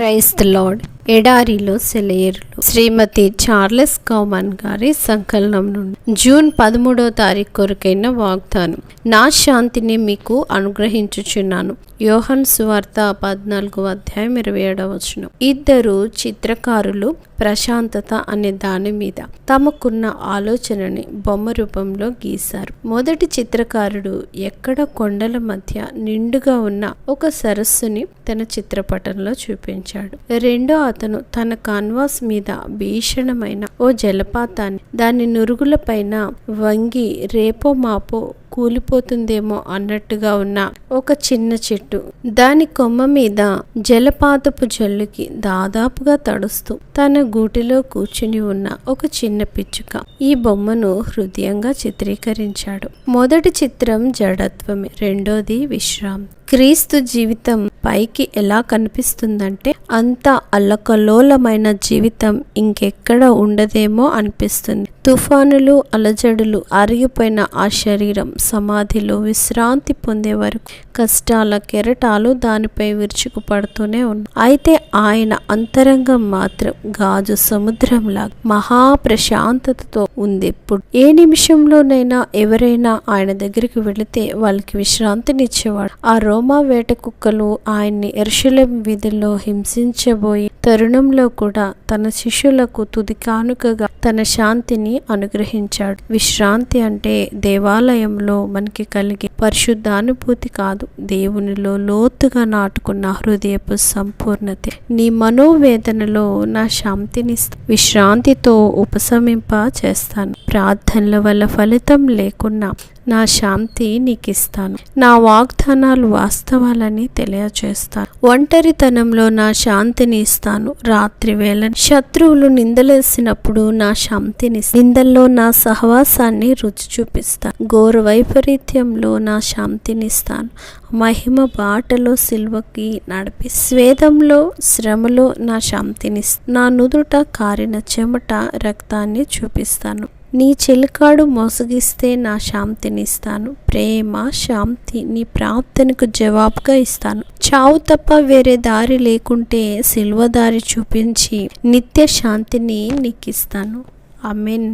Praise the lord. ఎడారిలో సెలయేరులు శ్రీమతి Charles కౌమన్ గారి సంకలనం నుండి జూన్ 13వ తారీఖు కొరకైన వాగ్దానం. నా శాంతిని మీకు అనుగ్రహించుచున్నాను. యోహాను సువార్త 14వ అధ్యాయం 27వ వచనం. ఇద్దరు చిత్రకారులు ప్రశాంతత అనే దాని మీద తమకున్న ఆలోచనని బొమ్మ రూపంలో గీశారు. మొదటి చిత్రకారుడు ఎక్కడ కొండల మధ్య నిండుగా ఉన్న ఒక సరస్సుని తన చిత్రపటంలో చూపించాడు. రెండో అతను తన కాన్వాస్ మీద భీషణమైన ఓ జలపాతాన్ని, దాని నురుగుల పైన వంగి రేపో మాపో కూలిపోతుందేమో అన్నట్టుగా ఉన్న ఒక చిన్న చెట్టు, దాని కొమ్మ మీద జలపాతపు జల్లుకి దాదాపుగా తడుస్తూ తన గూటిలో కూర్చుని ఉన్న ఒక చిన్న పిచ్చుక. ఈ బొమ్మను హృదయంగా చిత్రీకరించాడు. మొదటి చిత్రం జడత్వమే, రెండోది విశ్రాంతి. క్రీస్తు జీవితం పైకి ఎలా కనిపిస్తుందంటే అంత అల్లకల్లోలమైన జీవితం ఇంకెక్కడ ఉండదేమో అనిపిస్తుంది. తుఫానులు, అలజడులు, అరిగిపోయిన ఆ శరీరం సమాధిలో విశ్రాంతి పొందే వరకు కష్టాల కెరటాలు దానిపై విరుచుకుపడుతూనే ఉన్నాయి. అయితే ఆయన అంతరంగం మాత్రం గాజు సముద్రంలా మహా ప్రశాంతతతో ఉంది. ఎప్పుడు ఏ నిమిషంలోనైనా ఎవరైనా ఆయన దగ్గరికి వెళితే వాళ్ళకి విశ్రాంతినిచ్చేవాడు. ఆ రోమా వేట కుక్కలు ఆయన్ని యెరూషలేము వీధుల్లో హింసించబోయి తరుణంలో కూడా తన శిష్యులకు తుది కానుకగా తన శాంతిని అనుగ్రహించాడు. విశ్రాంతి అంటే దేవాలయంలో మనకి కలిగే పరిశుద్ధానుభూతి కాదు, దేవునిలో లోతుగా నాటుకున్న హృదయపు సంపూర్ణత. నీ మనోవేదనలో నా శాంతిని విశ్రాంతితో ఉపశమింప చేస్తాను. ప్రార్థనల వల్ల ఫలితం లేకున్నా నా శాంతి నీకిస్తాను. నా వాగ్దానాలు వాస్తవాలని తెలియచేస్తాను. ఒంటరితనంలో నా శాంతిని ఇస్తాను. రాత్రి వేళ శత్రువులు నిందలేసినప్పుడు నా శాంతిని, నిందల్లో నా సహవాసాన్ని రుచి చూపిస్తాను. ఘోర వైపరీత్యంలో నా శాంతినిస్తాను. మహిమ బాటలో సిల్వకి నడిపి స్వేదంలో శ్రమలో నా శాంతినిస్తాను. నా నుదుట కారిన చెమట రక్తాన్ని చూపిస్తాను. నీ చెలికాడు మోసగిస్తే నా శాంతినిస్తాను. ప్రేమ, శాంతి నీ ప్రార్థనకు జవాబుగా ఇస్తాను. చావు తప్ప వేరే దారి లేకుంటే సిల్వ దారి చూపించి నిత్య శాంతిని నీకిస్తాను. ఆమేన్.